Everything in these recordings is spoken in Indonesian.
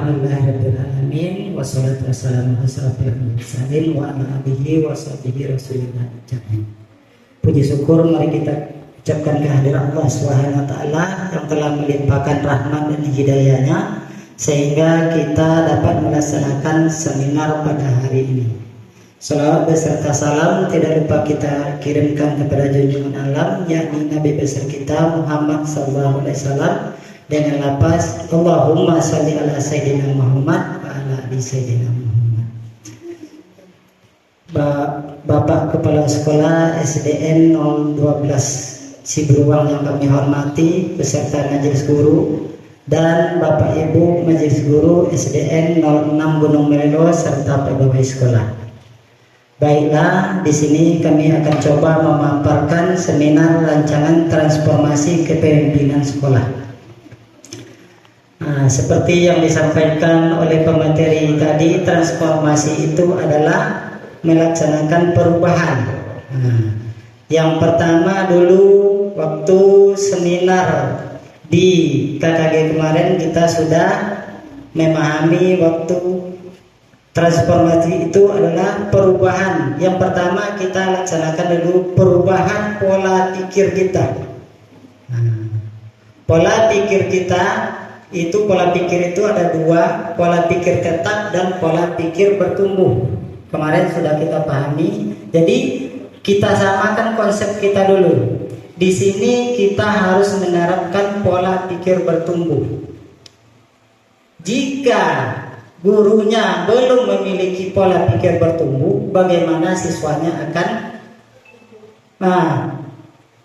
Alhamdulillahirabbil alamin wassalatu wassalamu ala asyrofil mursalin wa ala alihi wa sahbihi rasulillah ajmain. Puji syukur mari kita ucapkan kehadiran Allah Subhanahu wa taala yang telah melimpahkan rahmat dan hidayahnya sehingga kita dapat melaksanakan seminar pada hari ini. Salawat beserta salam tidak lupa kita kirimkan kepada junjungan alam yakni Nabi besar kita Muhammad sallallahu alaihi wasallam dengan lafaz Allahumma shalli ala sayyidina Muhammad wa ala ali sayyidina Muhammad. Bapak Kepala Sekolah SDN 012 Siberuang yang kami hormati beserta majelis guru dan Bapak Ibu majelis guru SDN 06 Gunung Melelo serta pegawai sekolah. Baiklah, di sini kami akan coba memaparkan seminar rancangan transformasi kepemimpinan sekolah. Seperti yang disampaikan oleh pemateri tadi, transformasi itu adalah melaksanakan perubahan. Yang pertama dulu waktu seminar di KKG kemarin kita sudah memahami waktu transformasi itu adalah perubahan. Yang pertama kita laksanakan dulu perubahan pola pikir kita. Pola pikir kita itu ada dua, pola pikir tetap dan pola pikir bertumbuh. Kemarin sudah kita pahami. Jadi kita samakan konsep kita dulu. Di sini kita harus menerapkan pola pikir bertumbuh. Jika gurunya belum memiliki pola pikir bertumbuh, bagaimana siswanya akan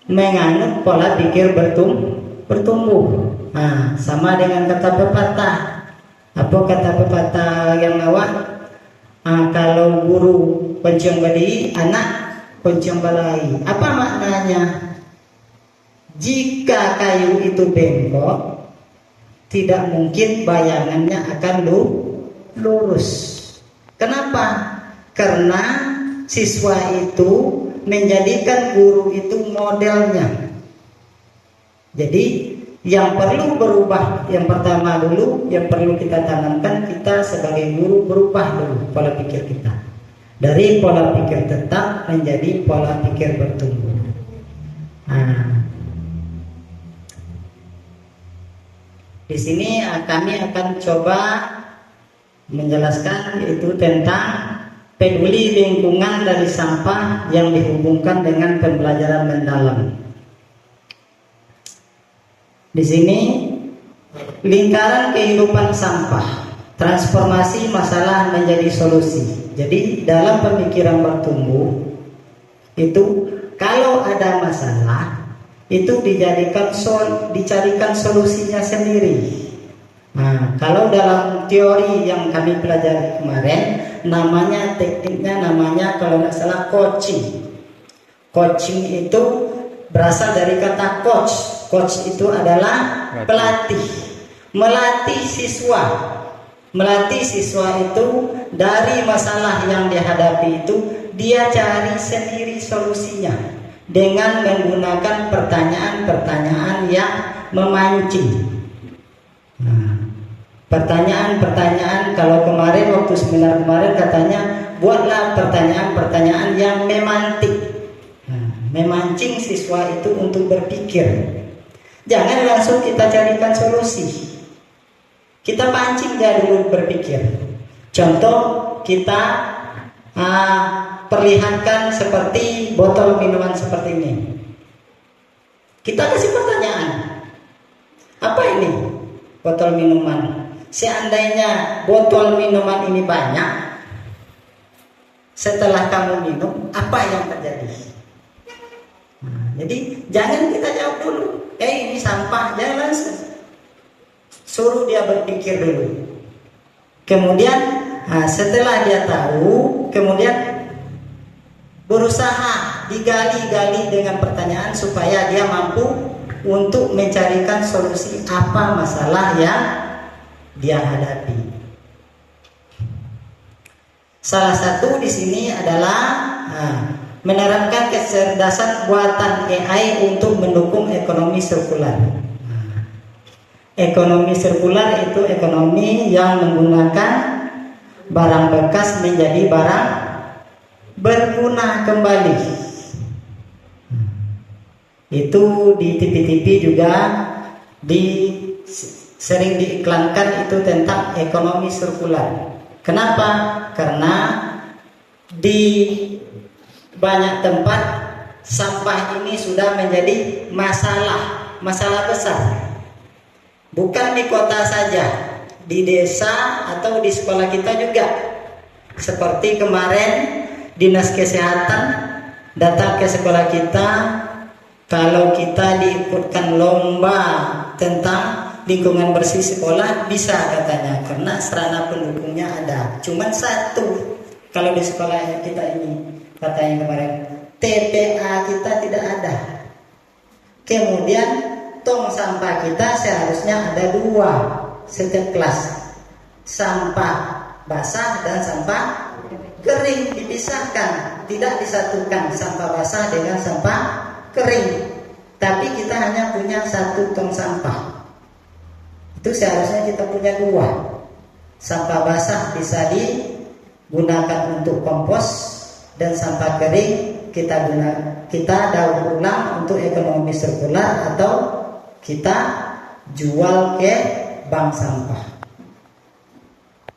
menganut pola pikir bertumbuh? Sama dengan kata pepatah. Apa kata pepatah yang awak? Kalau guru pencium badi, anak pencium balai. Apa maknanya? Jika kayu itu bengkok, tidak mungkin bayangannya akan lurus. Kenapa? Karena siswa itu menjadikan guru itu modelnya. Jadi yang perlu berubah, yang pertama dulu yang perlu kita tanamkan, kita sebagai guru berubah dulu pola pikir kita dari pola pikir tetap menjadi pola pikir bertumbuh. Di sini kami akan coba menjelaskan yaitu tentang peduli lingkungan dari sampah yang dihubungkan dengan pembelajaran mendalam. Di sini lingkaran kehidupan sampah, transformasi masalah menjadi solusi. Jadi dalam pemikiran bertumbuh itu kalau ada masalah itu dicarikan solusinya sendiri. Kalau dalam teori yang kami pelajari kemarin tekniknya namanya kalau nggak salah coaching. Coaching itu berasal dari kata coach. Coach itu adalah pelatih, melatih siswa itu dari masalah yang dihadapi itu dia cari sendiri solusinya dengan menggunakan pertanyaan-pertanyaan yang memancing. Pertanyaan-pertanyaan kalau kemarin waktu seminar kemarin katanya buatlah pertanyaan-pertanyaan yang memantik, memancing siswa itu untuk berpikir. Jangan langsung kita carikan solusi. Kita pancing dia dulu berpikir. Contoh kita perlihatkan seperti botol minuman seperti ini. Kita kasih pertanyaan. Apa ini botol minuman? Seandainya botol minuman ini banyak, setelah kamu minum, apa yang terjadi? Jadi jangan kita jawab dulu. Ini sampah, jangan langsung. Suruh dia berpikir dulu. Kemudian setelah dia tahu, kemudian berusaha digali-gali dengan pertanyaan supaya dia mampu untuk mencarikan solusi apa masalah yang dia hadapi. Salah satu di sini adalah menerapkan kecerdasan buatan AI untuk mendukung ekonomi sirkular. Ekonomi sirkular itu ekonomi yang menggunakan barang bekas menjadi barang berguna kembali. Itu di TV-TV juga sering diiklankan itu tentang ekonomi sirkular. Kenapa? Karena di banyak tempat sampah ini sudah menjadi masalah besar. Bukan di kota saja, di desa atau di sekolah kita juga. Seperti kemarin Dinas Kesehatan datang ke sekolah kita, kalau kita diikutkan lomba tentang lingkungan bersih sekolah bisa katanya, karena sarana pendukungnya ada. Cuman satu kalau di sekolah kita ini katanya kemarin, TPA kita tidak ada. Kemudian tong sampah kita seharusnya ada 2 setiap kelas, sampah basah dan sampah kering dipisahkan, tidak disatukan sampah basah dengan sampah kering. Tapi kita hanya punya 1 tong sampah. Itu seharusnya kita punya 2. Sampah basah bisa digunakan untuk kompos, dan sampah kering kita daur ulang untuk ekonomi sirkular atau kita jual ke bank sampah.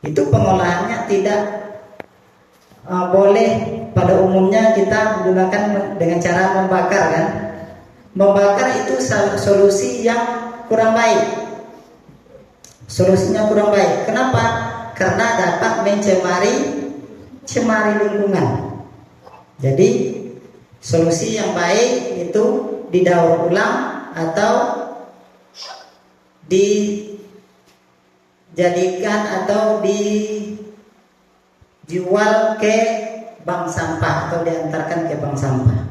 Itu pengolahannya tidak boleh. Pada umumnya kita menggunakan dengan cara membakar kan. Membakar itu solusi yang kurang baik. Solusinya kurang baik. Kenapa? Karena dapat mencemari lingkungan. Jadi solusi yang baik itu didaur ulang atau dijadikan atau dijual ke bank sampah atau diantarkan ke bank sampah.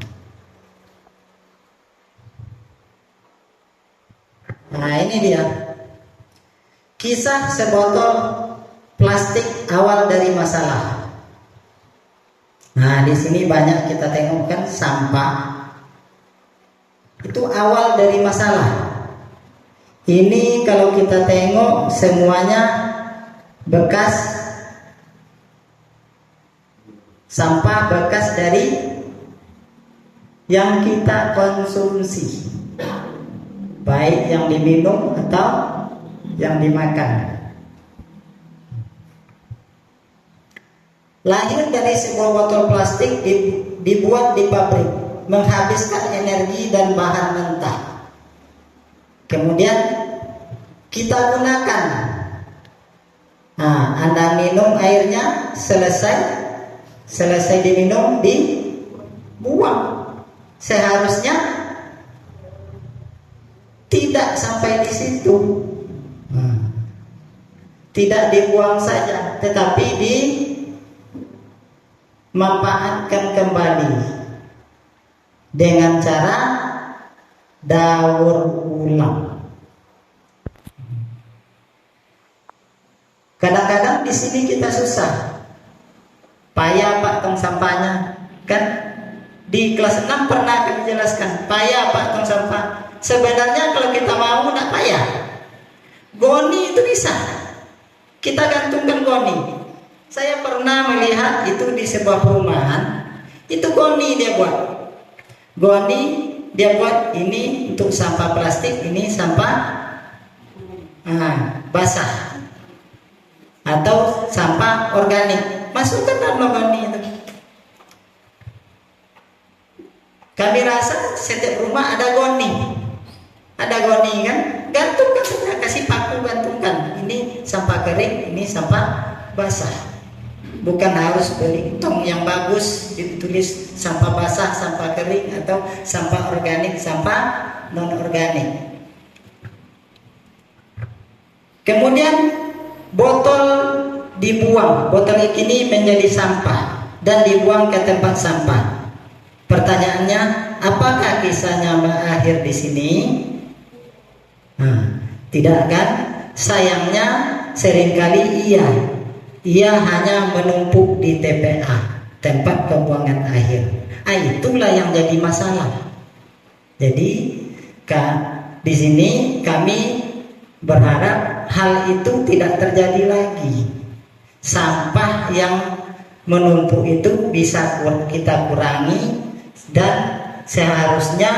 Nah, ini dia kisah sebotol plastik awal dari masalah. Nah, di sini banyak kita tengok kan sampah itu awal dari masalah. Ini kalau kita tengok semuanya bekas sampah bekas dari yang kita konsumsi, baik yang diminum atau yang dimakan. Lahir dari sebuah botol plastik dibuat di pabrik, menghabiskan energi dan bahan mentah. Kemudian kita gunakan. Nah, Anda minum airnya, selesai diminum, dibuang. Seharusnya tidak sampai di situ. Tidak dibuang saja, tetapi dimanfaatkan kembali dengan cara daur ulang. Kadang-kadang di sini kita susah, payah Pak tong sampahnya, kan? Di kelas 6 pernah kami jelaskan, payah Pak tong sampah. Sebenarnya kalau kita mau tidak payah. Goni itu bisa, kita gantungkan goni. Saya pernah melihat itu di sebuah perumahan, itu goni dia buat. Goni dia buat ini untuk sampah plastik, ini sampah basah atau sampah organik, masukkan dalam goni itu. Kami rasa setiap rumah ada goni kan, gantungkan saja, kasih paku gantungkan. Ini sampah kering, ini sampah basah. Bukan harus beli tong yang bagus ditulis sampah basah, sampah kering, atau sampah organik, sampah non organik. Kemudian botol dibuang, botol ini menjadi sampah dan dibuang ke tempat sampah. Pertanyaannya, apakah kisahnya berakhir di sini? Tidak kan? Sayangnya seringkali ia hanya menumpuk di TPA, tempat pembuangan akhir. Itulah yang jadi masalah. Jadi di sini kami berharap hal itu tidak terjadi lagi. Sampah yang menumpuk itu bisa kita kurangi, dan seharusnya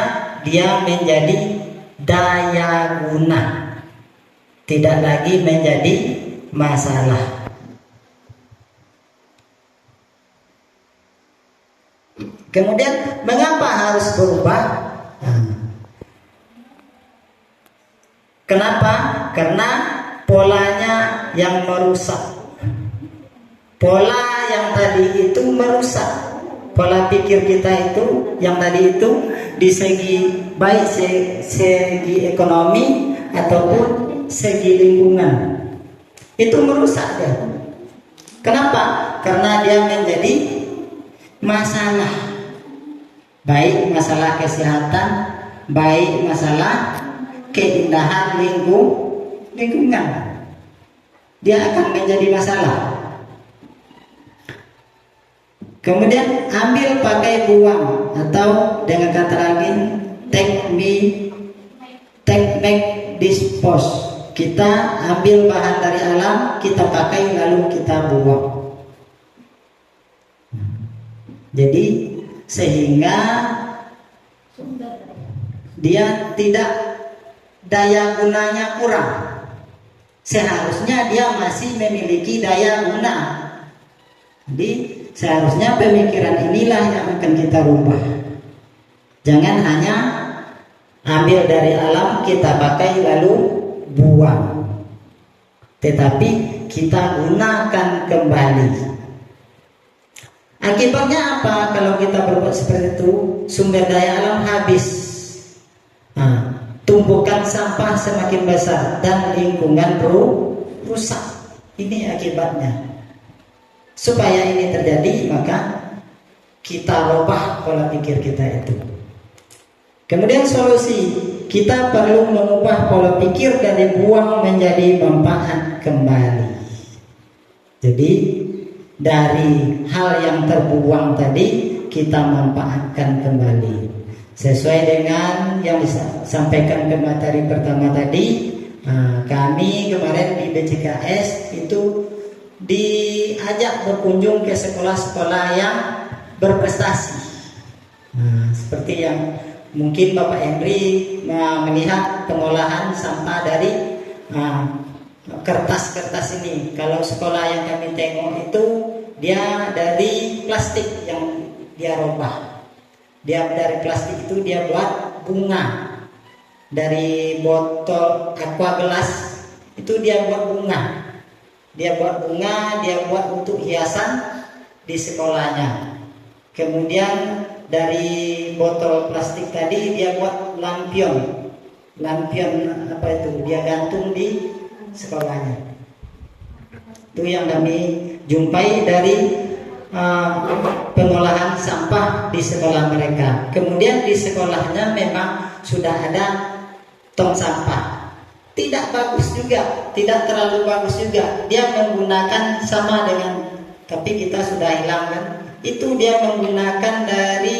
dia menjadi daya guna, tidak lagi menjadi masalah. Kemudian mengapa harus berubah? Kenapa? Karena polanya yang merusak. Pola yang tadi itu merusak. Pola pikir kita itu yang tadi itu di segi baik segi ekonomi ataupun segi lingkungan itu merusak dia. Kenapa? Karena dia menjadi masalah. Baik masalah kesehatan, baik masalah keindahan lingkungan, dia akan menjadi masalah. Kemudian ambil pakai buang, atau dengan kata lain take make dispose. Kita ambil bahan dari alam, kita pakai lalu kita buang. Jadi sehingga dia tidak, daya gunanya kurang. Seharusnya dia masih memiliki daya guna. Jadi seharusnya pemikiran inilah yang akan kita rubah. Jangan hanya ambil dari alam kita pakai lalu buang, tetapi kita gunakan kembali. Akibatnya apa kalau kita berbuat seperti itu? Sumber daya alam habis, tumpukan sampah semakin besar, dan lingkungan rusak. Ini akibatnya. Supaya ini terjadi, maka kita rubah pola pikir kita itu. Kemudian solusi, kita perlu mengubah pola pikir dari buang menjadi manfaat kembali. Jadi dari hal yang terbuang tadi kita manfaatkan kembali. Sesuai dengan yang disampaikan ke materi pertama tadi, kami kemarin di BCKS itu diajak berkunjung ke sekolah-sekolah yang berprestasi. Seperti yang mungkin Bapak Henry melihat pengolahan sampah dari kertas-kertas ini. Kalau sekolah yang kami tengok itu dia dari plastik yang dia robah. Dia dari plastik itu dia buat bunga. Dari botol aqua gelas itu dia buat bunga. Dia buat bunga, dia buat untuk hiasan di sekolahnya. Kemudian dari botol plastik tadi dia buat lampion. Lampion apa itu? Dia gantung di sekolahnya. Itu yang kami jumpai dari pengolahan sampah di sekolah mereka. Kemudian di sekolahnya memang sudah ada tong sampah. Tidak bagus juga, tidak terlalu bagus juga. Dia menggunakan sama dengan, tapi kita sudah hilangkan. Itu dia menggunakan dari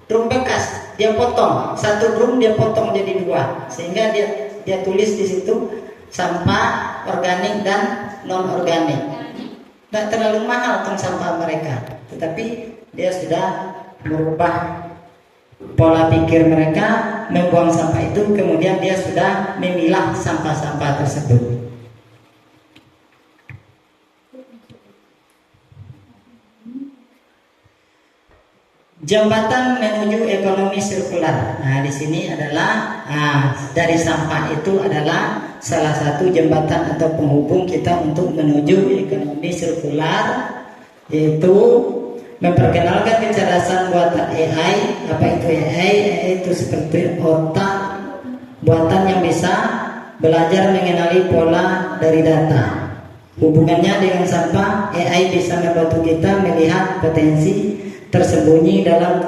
drum bekas. Dia potong satu drum, dia potong jadi dua, sehingga dia tulis di situ sampah organik dan non organik. Tidak terlalu mahal tong sampah mereka, tetapi dia sudah merubah pola pikir mereka membuang sampah itu. Kemudian dia sudah memilah sampah-sampah tersebut. Jembatan menuju ekonomi sirkular. Nah, di sini adalah dari sampah itu adalah salah satu jembatan atau penghubung kita untuk menuju ekonomi sirkular, yaitu memperkenalkan kecerdasan buatan AI. Apa itu AI? AI itu seperti otak buatan yang bisa belajar mengenali pola dari data. Hubungannya dengan sampah, AI bisa membantu kita melihat potensi tersembunyi dalam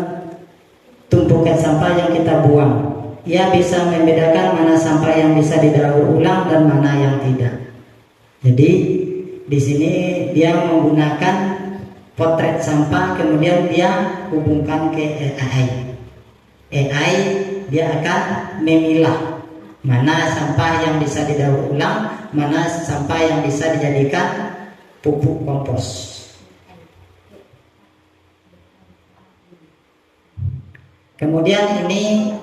tumpukan sampah yang kita buang. Ia bisa membedakan mana sampah yang bisa didaur ulang dan mana yang tidak. Jadi di sini dia menggunakan potret sampah, kemudian dia hubungkan ke AI. AI dia akan memilah Mana sampah yang bisa didaur ulang, mana sampah yang bisa dijadikan pupuk kompos. Kemudian ini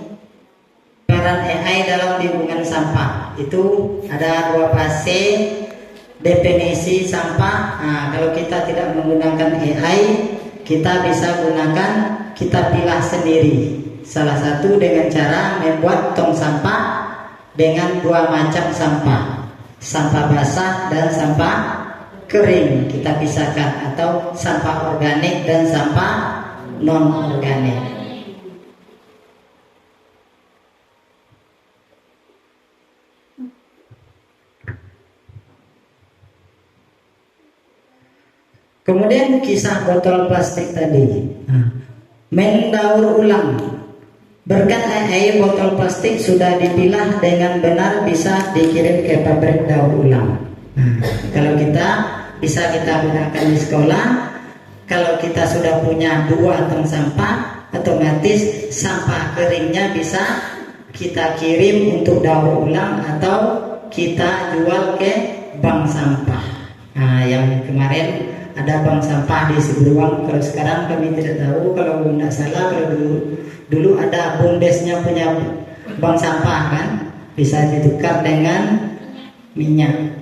peran AI dalam lingkungan sampah. Itu ada 2 fase definisi sampah. Nah, kalau kita tidak menggunakan AI, kita bisa gunakan, kita pilah sendiri. Salah satu dengan cara membuat tong sampah dengan 2 macam sampah, sampah basah dan sampah kering kita pisahkan, atau sampah organik dan sampah non organik. Kemudian kisah botol plastik tadi, mendaur ulang. Berkat AI, botol plastik sudah dipilah dengan benar, bisa dikirim ke pabrik daur ulang. Kalau kita bisa kita gunakan di sekolah, kalau kita sudah punya 2 tong sampah, otomatis sampah keringnya bisa kita kirim untuk daur ulang atau kita jual ke bank sampah. Nah, yang kemarin ada bank sampah di Siburuang. Kalau sekarang kami tidak tahu, kalau tidak salah, kalau dulu ada bumdesnya punya bank sampah kan, bisa ditukar dengan minyak.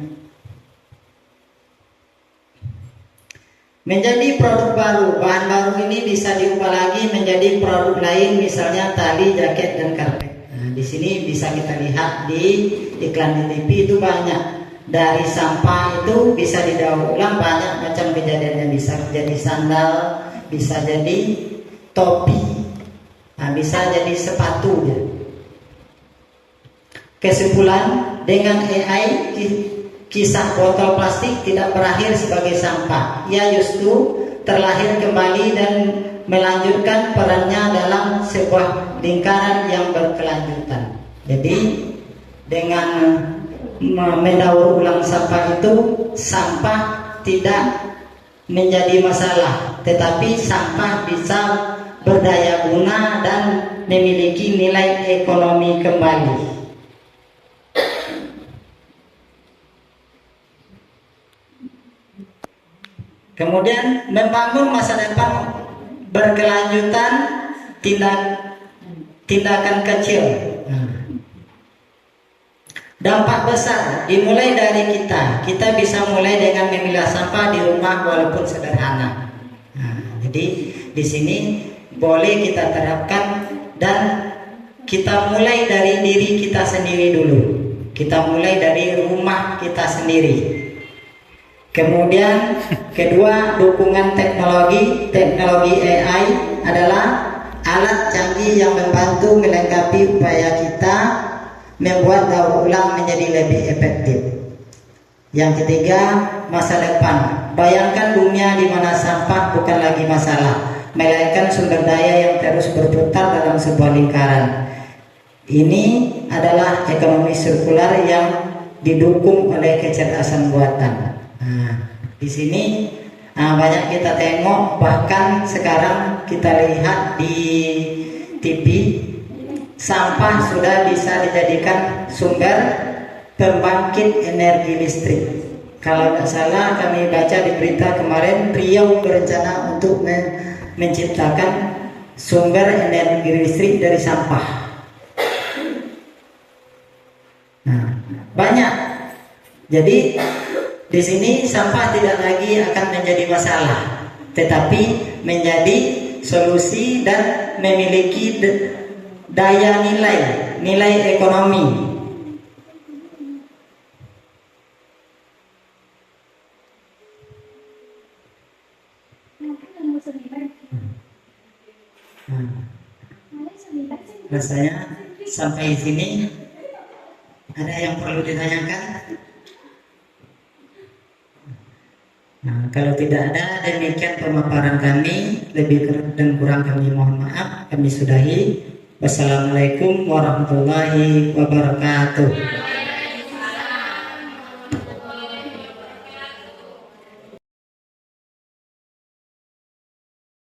Menjadi produk baru, bahan baru ini bisa diubah lagi menjadi produk lain, misalnya tali, jaket, dan karpet. Nah, di sini bisa kita lihat di iklan di TV itu banyak. Dari sampah itu bisa didaur ulang, banyak macam kejadiannya. Bisa jadi sandal, bisa jadi topi, nah, bisa jadi sepatu ya. Kesimpulan, dengan AI kisah botol plastik tidak berakhir sebagai sampah. Ia justru terlahir kembali dan melanjutkan perannya dalam sebuah lingkaran yang berkelanjutan. Jadi dengan mendaur ulang sampah itu, sampah tidak menjadi masalah, tetapi sampah bisa berdaya guna dan memiliki nilai ekonomi kembali. Kemudian membangun masa depan berkelanjutan, tindakan kecil. Dampak besar dimulai dari kita. Kita bisa mulai dengan memilah sampah di rumah walaupun sederhana. Nah, jadi di sini boleh kita terapkan dan kita mulai dari diri kita sendiri dulu. Kita mulai dari rumah kita sendiri. Kemudian kedua, dukungan teknologi. Teknologi AI adalah alat canggih yang membantu melengkapi upaya kita membuat daur ulang menjadi lebih efektif. Yang ketiga, masa depan. Bayangkan dunia di mana sampah bukan lagi masalah, melainkan sumber daya yang terus berputar dalam sebuah lingkaran. Ini adalah ekonomi sirkular yang didukung oleh kecerdasan buatan. Nah, di sini banyak kita tengok, bahkan sekarang kita lihat di TV, sampah sudah bisa dijadikan sumber pembangkit energi listrik. Kalau tidak salah, kami baca di berita kemarin, Riau berencana untuk menciptakan sumber energi listrik dari sampah. Nah, banyak. Jadi di sini sampah tidak lagi akan menjadi masalah, tetapi menjadi solusi dan memiliki daya nilai ekonomi. Rasanya sampai sini ada yang perlu ditanyakan? Nah, kalau tidak ada, demikian pemaparan kami. Lebih dan kurang kami mohon maaf. Kami sudahi. Wassalamualaikum warahmatullahi wabarakatuh.